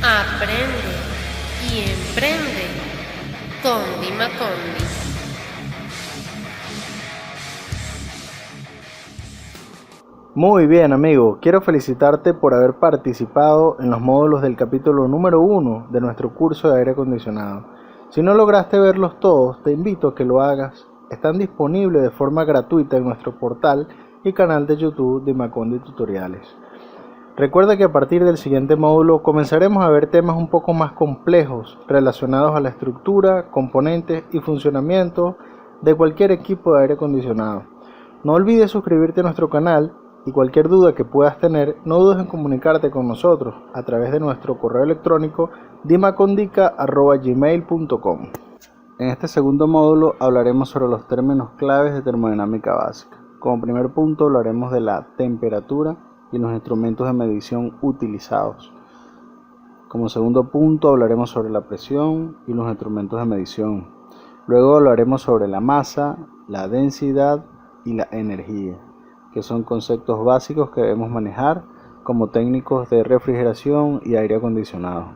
Aprende y emprende con Dimacondi. Muy bien, amigo, quiero felicitarte por haber participado en los módulos del capítulo número 1 de nuestro curso de aire acondicionado. Si no lograste verlos todos, te invito a que lo hagas. Están disponibles de forma gratuita en nuestro portal y canal de YouTube Dimacondi Tutoriales. Recuerda que a partir del siguiente módulo comenzaremos a ver temas un poco más complejos relacionados a la estructura, componentes y funcionamiento de cualquier equipo de aire acondicionado. No olvides suscribirte a nuestro canal y cualquier duda que puedas tener, no dudes en comunicarte con nosotros a través de nuestro correo electrónico dimacondica@gmail.com. En este segundo módulo hablaremos sobre los términos claves de termodinámica básica. Como primer punto hablaremos de la temperatura y los instrumentos de medición utilizados. Como segundo punto hablaremos sobre la presión y los instrumentos de medición. Luego hablaremos sobre la masa, la densidad y la energía, que son conceptos básicos que debemos manejar como técnicos de refrigeración y aire acondicionado.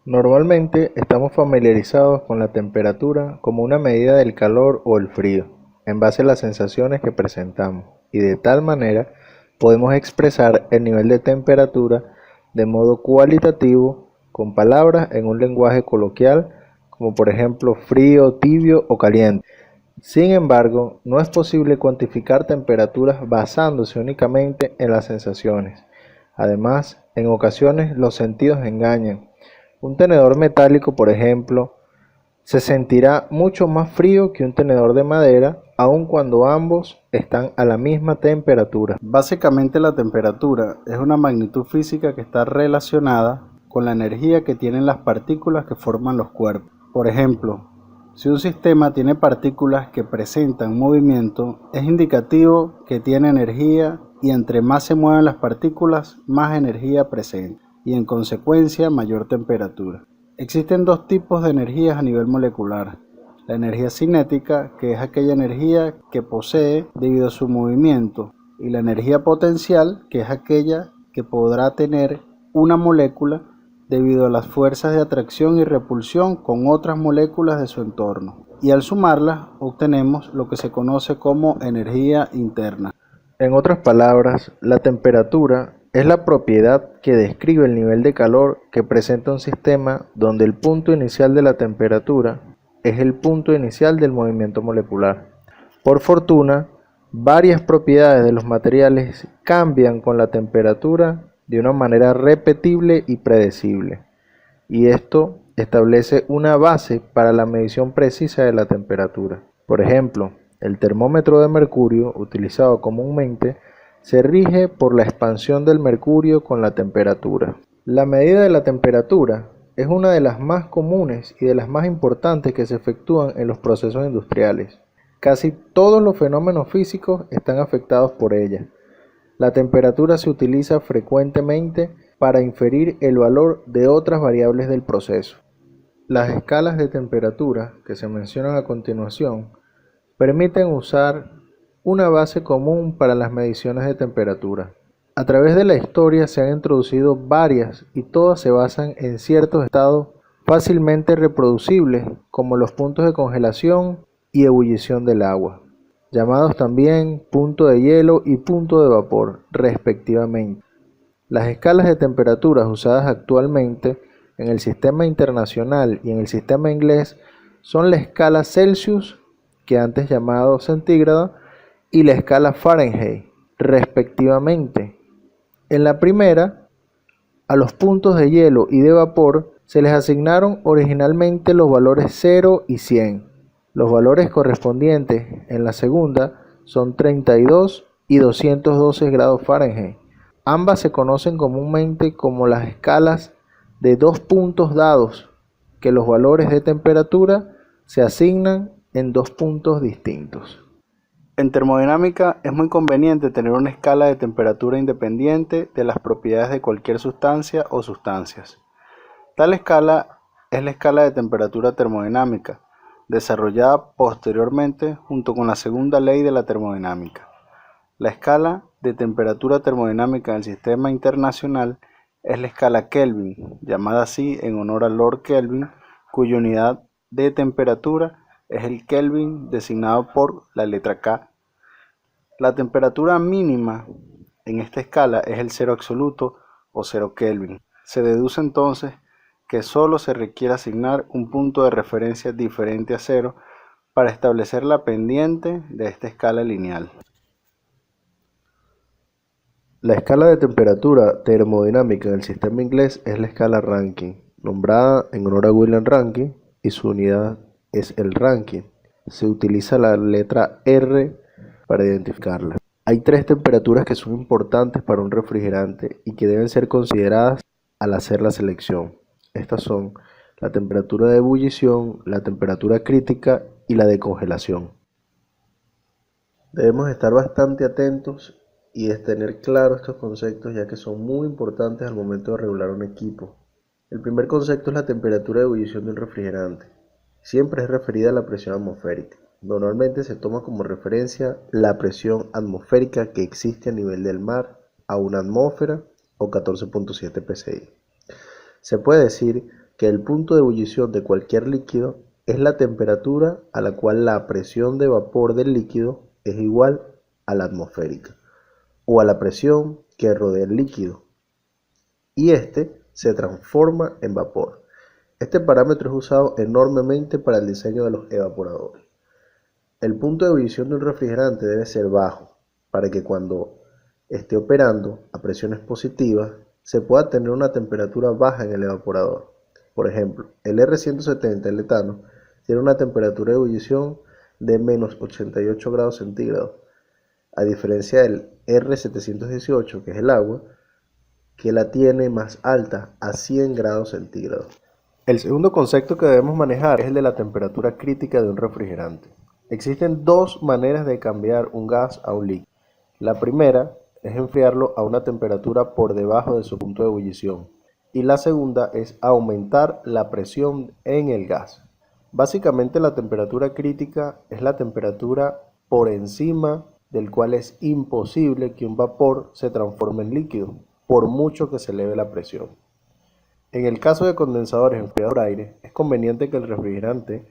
Normalmente estamos familiarizados con la temperatura como una medida del calor o el frío, en base a las sensaciones que presentamos, y de tal manera podemos expresar el nivel de temperatura de modo cualitativo con palabras en un lenguaje coloquial, como por ejemplo frío, tibio o caliente. Sin embargo, no es posible cuantificar temperaturas basándose únicamente en las sensaciones. Además, en ocasiones los sentidos engañan. Un tenedor metálico, por ejemplo, se sentirá mucho más frío que un tenedor de madera, aun cuando ambos están a la misma temperatura. Básicamente, la temperatura es una magnitud física que está relacionada con la energía que tienen las partículas que forman los cuerpos. Por ejemplo, si un sistema tiene partículas que presentan movimiento, es indicativo que tiene energía, y entre más se mueven las partículas, más energía presenta, y en consecuencia mayor temperatura. Existen dos tipos de energías a nivel molecular: la energía cinética, que es aquella energía que posee debido a su movimiento, y la energía potencial, que es aquella que podrá tener una molécula debido a las fuerzas de atracción y repulsión con otras moléculas de su entorno, y al sumarlas obtenemos lo que se conoce como energía interna. En otras palabras, la temperatura es la propiedad que describe el nivel de calor que presenta un sistema, donde el punto inicial de la temperatura es el punto inicial del movimiento molecular. Por fortuna, varias propiedades de los materiales cambian con la temperatura de una manera repetible y predecible, y esto establece una base para la medición precisa de la temperatura. Por ejemplo, el termómetro de mercurio, utilizado comúnmente, se rige por la expansión del mercurio con la temperatura. La medida de la temperatura es una de las más comunes y de las más importantes que se efectúan en los procesos industriales. Casi todos los fenómenos físicos están afectados por ella. La temperatura se utiliza frecuentemente para inferir el valor de otras variables del proceso. Las escalas de temperatura que se mencionan a continuación permiten usar una base común para las mediciones de temperatura. A través de la historia se han introducido varias, y todas se basan en ciertos estados fácilmente reproducibles, como los puntos de congelación y ebullición del agua, llamados también punto de hielo y punto de vapor, respectivamente. Las escalas de temperaturas usadas actualmente en el sistema internacional y en el sistema inglés son la escala Celsius, que antes llamado centígrado, y la escala Fahrenheit, respectivamente. En la primera, a los puntos de hielo y de vapor se les asignaron originalmente los valores 0 y 100. Los valores correspondientes en la segunda son 32 y 212 grados Fahrenheit. Ambas se conocen comúnmente como las escalas de dos puntos dados, que los valores de temperatura se asignan en dos puntos distintos. En termodinámica es muy conveniente tener una escala de temperatura independiente de las propiedades de cualquier sustancia o sustancias. Tal escala es la escala de temperatura termodinámica, desarrollada posteriormente junto con la segunda ley de la termodinámica. La escala de temperatura termodinámica del sistema internacional es la escala Kelvin, llamada así en honor a Lord Kelvin, cuya unidad de temperatura es el Kelvin designado por la letra K. La temperatura mínima en esta escala es el cero absoluto o 0 Kelvin. Se deduce entonces que solo se requiere asignar un punto de referencia diferente a cero para establecer la pendiente de esta escala lineal. La escala de temperatura termodinámica en el sistema inglés es la escala Rankine, nombrada en honor a William Rankine, y su unidad es el Rankine. Se utiliza la letra R para identificarla. Hay tres temperaturas que son importantes para un refrigerante y que deben ser consideradas al hacer la selección. Estas son la temperatura de ebullición, la temperatura crítica y la de congelación. Debemos estar bastante atentos y tener claros estos conceptos, ya que son muy importantes al momento de regular un equipo. El primer concepto es la temperatura de ebullición de un refrigerante. Siempre es referida a la presión atmosférica. Normalmente se toma como referencia la presión atmosférica que existe a nivel del mar a una atmósfera o 14.7 psi. Se puede decir que el punto de ebullición de cualquier líquido es la temperatura a la cual la presión de vapor del líquido es igual a la atmosférica o a la presión que rodea el líquido, y este se transforma en vapor. Este parámetro es usado enormemente para el diseño de los evaporadores. El punto de ebullición de un refrigerante debe ser bajo para que cuando esté operando a presiones positivas se pueda tener una temperatura baja en el evaporador. Por ejemplo, el R170, el etano, tiene una temperatura de ebullición de menos 88 grados centígrados, a diferencia del R718, que es el agua, que la tiene más alta, a 100 grados centígrados. El segundo concepto que debemos manejar es el de la temperatura crítica de un refrigerante. Existen dos maneras de cambiar un gas a un líquido. La primera es enfriarlo a una temperatura por debajo de su punto de ebullición, y la segunda es aumentar la presión en el gas. Básicamente, la temperatura crítica es la temperatura por encima del cual es imposible que un vapor se transforme en líquido, por mucho que se eleve la presión. En el caso de condensadores enfriados por aire, es conveniente que el refrigerante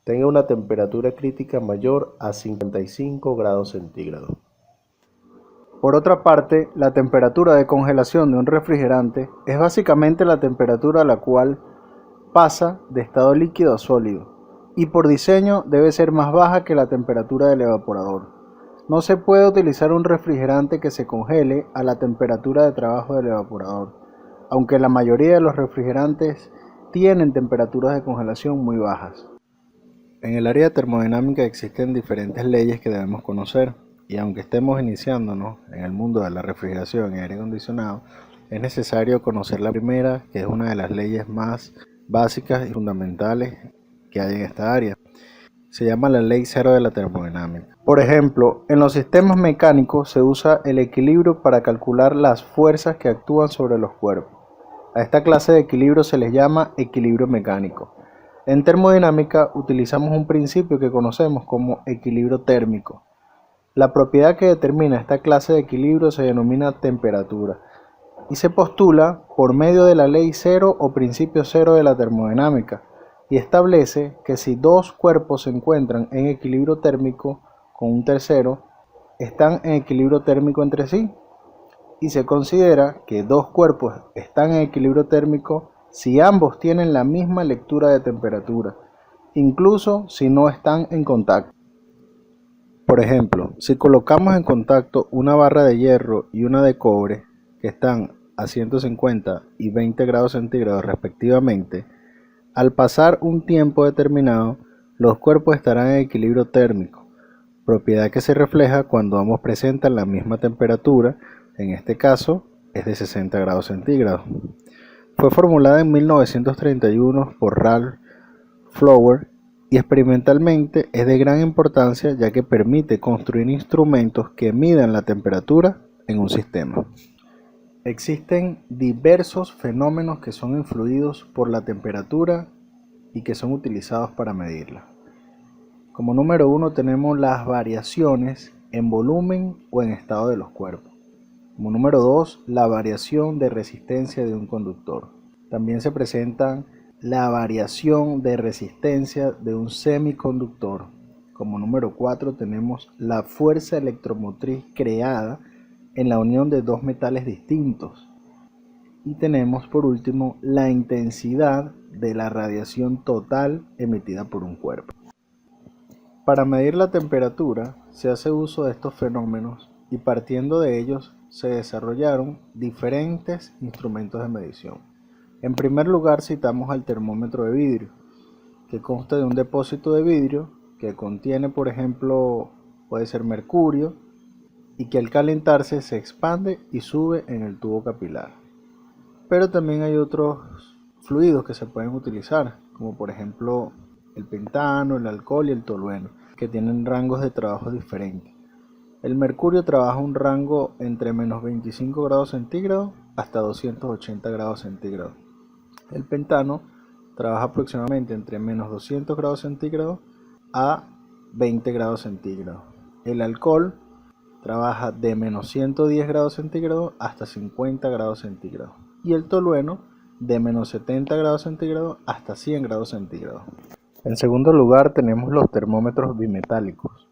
tenga una temperatura crítica mayor a 55 grados centígrados. Por otra parte, la temperatura de congelación de un refrigerante es básicamente la temperatura a la cual pasa de estado líquido a sólido, y por diseño debe ser más baja que la temperatura del evaporador. No se puede utilizar un refrigerante que se congele a la temperatura de trabajo del evaporador, aunque la mayoría de los refrigerantes tienen temperaturas de congelación muy bajas. En el área de termodinámica existen diferentes leyes que debemos conocer, y aunque estemos iniciándonos en el mundo de la refrigeración y aire acondicionado, es necesario conocer la primera, que es una de las leyes más básicas y fundamentales que hay en esta área. Se llama la ley cero de la termodinámica. Por ejemplo, en los sistemas mecánicos se usa el equilibrio para calcular las fuerzas que actúan sobre los cuerpos. A esta clase de equilibrio se les llama equilibrio mecánico. En termodinámica utilizamos un principio que conocemos como equilibrio térmico. La propiedad que determina esta clase de equilibrio se denomina temperatura y se postula por medio de la ley cero o principio cero de la termodinámica, y establece que si dos cuerpos se encuentran en equilibrio térmico con un tercero, están en equilibrio térmico entre sí, y se considera que dos cuerpos están en equilibrio térmico si ambos tienen la misma lectura de temperatura, incluso si no están en contacto. Por ejemplo, si colocamos en contacto una barra de hierro y una de cobre que están a 150 y 20 grados centígrados respectivamente, al pasar un tiempo determinado, los cuerpos estarán en equilibrio térmico, propiedad que se refleja cuando ambos presentan la misma temperatura, en este caso es de 60 grados centígrados. Fue formulada en 1931 por Ralph Flower y experimentalmente es de gran importancia, ya que permite construir instrumentos que midan la temperatura en un sistema. Existen diversos fenómenos que son influidos por la temperatura y que son utilizados para medirla. Como número uno tenemos las variaciones en volumen o en estado de los cuerpos. Como número 2, la variación de resistencia de un conductor. También se presentan la variación de resistencia de un semiconductor. Como número 4 tenemos la fuerza electromotriz creada en la unión de dos metales distintos. Y tenemos por último la intensidad de la radiación total emitida por un cuerpo. Para medir la temperatura se hace uso de estos fenómenos y partiendo de ellos se desarrollaron diferentes instrumentos de medición. En primer lugar citamos al termómetro de vidrio, que consta de un depósito de vidrio que contiene, por ejemplo, puede ser mercurio, y que al calentarse se expande y sube en el tubo capilar. Pero también hay otros fluidos que se pueden utilizar, como por ejemplo el pentano, el alcohol y el tolueno, que tienen rangos de trabajo diferentes. El mercurio trabaja un rango entre menos 25 grados centígrados hasta 280 grados centígrados. El pentano trabaja aproximadamente entre menos 200 grados centígrados a 20 grados centígrados. El alcohol trabaja de menos 110 grados centígrados hasta 50 grados centígrados. Y el tolueno de menos 70 grados centígrados hasta 100 grados centígrados. En segundo lugar tenemos los termómetros bimetálicos,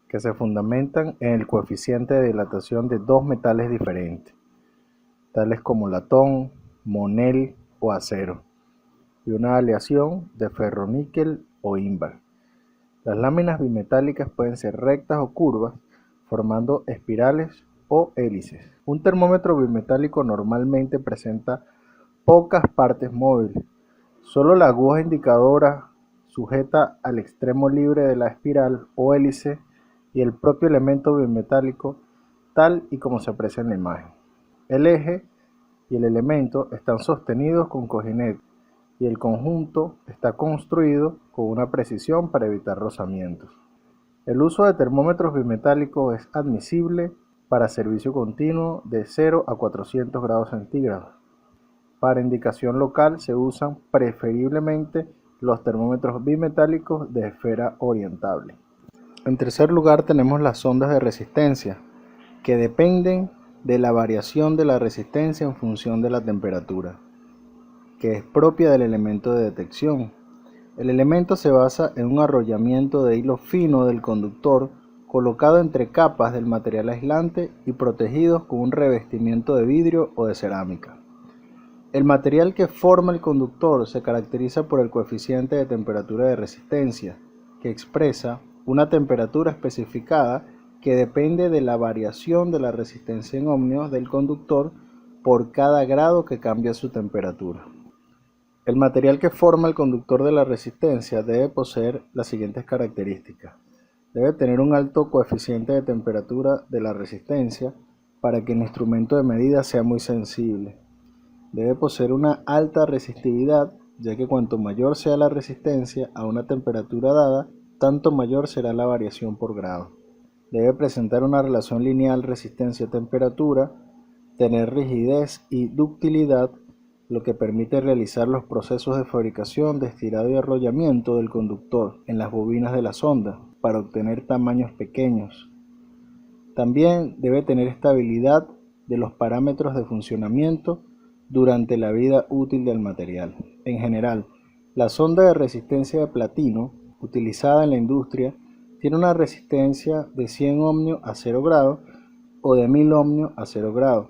que se fundamentan en el coeficiente de dilatación de dos metales diferentes, tales como latón, monel o acero, y una aleación de ferro-níquel o ímbar. Las láminas bimetálicas pueden ser rectas o curvas, formando espirales o hélices. Un termómetro bimetálico normalmente presenta pocas partes móviles, solo la aguja indicadora sujeta al extremo libre de la espiral o hélice y el propio elemento bimetálico tal y como se aprecia en la imagen. El eje y el elemento están sostenidos con cojinetes y el conjunto está construido con una precisión para evitar rozamientos. El uso de termómetros bimetálicos es admisible para servicio continuo de 0 a 400 grados centígrados. Para indicación local se usan preferiblemente los termómetros bimetálicos de esfera orientable. En tercer lugar tenemos las sondas de resistencia, que dependen de la variación de la resistencia en función de la temperatura, que es propia del elemento de detección. El elemento se basa en un arrollamiento de hilo fino del conductor colocado entre capas del material aislante y protegidos con un revestimiento de vidrio o de cerámica. El material que forma el conductor se caracteriza por el coeficiente de temperatura de resistencia, que expresa una temperatura especificada que depende de la variación de la resistencia en ohmios del conductor por cada grado que cambia su temperatura. El material que forma el conductor de la resistencia debe poseer las siguientes características. Debe tener un alto coeficiente de temperatura de la resistencia para que el instrumento de medida sea muy sensible. Debe poseer una alta resistividad, ya que cuanto mayor sea la resistencia a una temperatura dada, tanto mayor será la variación por grado. Debe presentar una relación lineal resistencia-temperatura, tener rigidez y ductilidad, lo que permite realizar los procesos de fabricación de estirado y arrollamiento del conductor en las bobinas de la sonda para obtener tamaños pequeños. También debe tener estabilidad de los parámetros de funcionamiento durante la vida útil del material. En general, la sonda de resistencia de platino utilizada en la industria tiene una resistencia de 100 ohmios a 0 grados o de 1000 ohmios a 0 grados.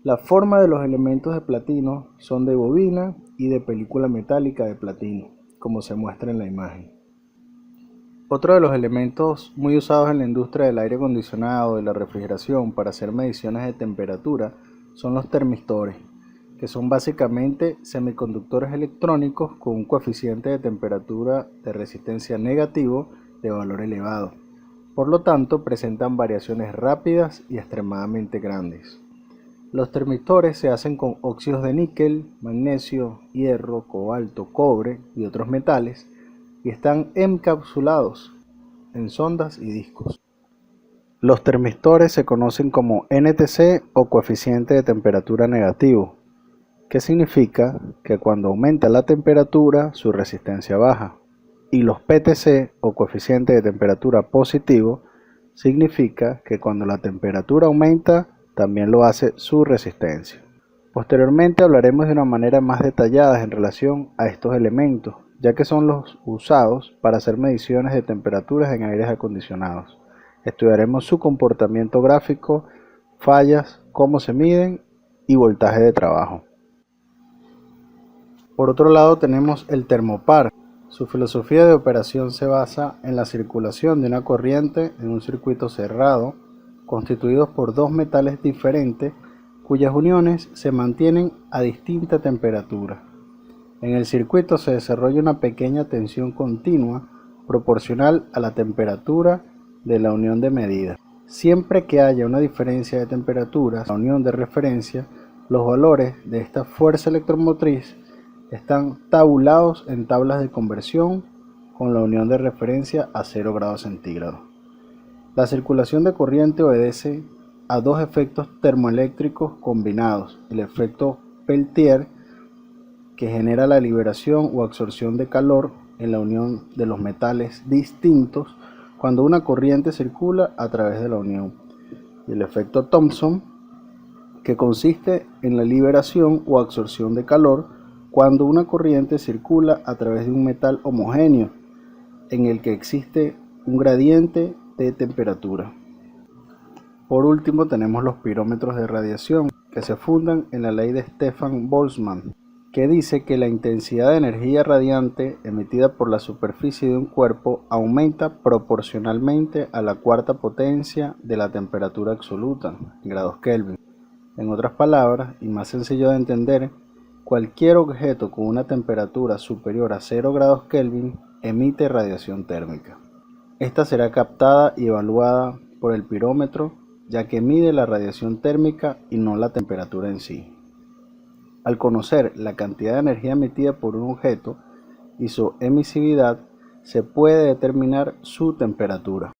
La forma de los elementos de platino son de bobina y de película metálica de platino, como se muestra en la imagen. Otro de los elementos muy usados en la industria del aire acondicionado y la refrigeración para hacer mediciones de temperatura son los termistores, que son básicamente semiconductores electrónicos con un coeficiente de temperatura de resistencia negativo de valor elevado. Por lo tanto, presentan variaciones rápidas y extremadamente grandes. Los termistores se hacen con óxidos de níquel, magnesio, hierro, cobalto, cobre y otros metales y están encapsulados en sondas y discos. Los termistores se conocen como NTC o coeficiente de temperatura negativo, que significa que cuando aumenta la temperatura su resistencia baja, y los PTC o coeficiente de temperatura positivo significa que cuando la temperatura aumenta también lo hace su resistencia. Posteriormente hablaremos de una manera más detallada en relación a estos elementos, ya que son los usados para hacer mediciones de temperaturas en aires acondicionados. Estudiaremos su comportamiento gráfico, fallas, cómo se miden y voltaje de trabajo. Por otro lado tenemos el termopar. Su filosofía de operación se basa en la circulación de una corriente en un circuito cerrado, constituidos por dos metales diferentes cuyas uniones se mantienen a distinta temperatura. En el circuito se desarrolla una pequeña tensión continua proporcional a la temperatura de la unión de medida. Siempre que haya una diferencia de temperaturas, la unión de referencia, los valores de esta fuerza electromotriz están tabulados en tablas de conversión con la unión de referencia a 0 grados centígrados. La circulación de corriente obedece a dos efectos termoeléctricos combinados: el efecto Peltier, que genera la liberación o absorción de calor en la unión de los metales distintos cuando una corriente circula a través de la unión, y el efecto Thomson, que consiste en la liberación o absorción de calor cuando una corriente circula a través de un metal homogéneo en el que existe un gradiente de temperatura. Por último tenemos los pirómetros de radiación, que se fundan en la ley de Stefan Boltzmann, que dice que la intensidad de energía radiante emitida por la superficie de un cuerpo aumenta proporcionalmente a la cuarta potencia de la temperatura absoluta, en grados Kelvin. En otras palabras, y más sencillo de entender, cualquier objeto con una temperatura superior a 0 grados Kelvin emite radiación térmica. Esta será captada y evaluada por el pirómetro, ya que mide la radiación térmica y no la temperatura en sí. Al conocer la cantidad de energía emitida por un objeto y su emisividad, se puede determinar su temperatura.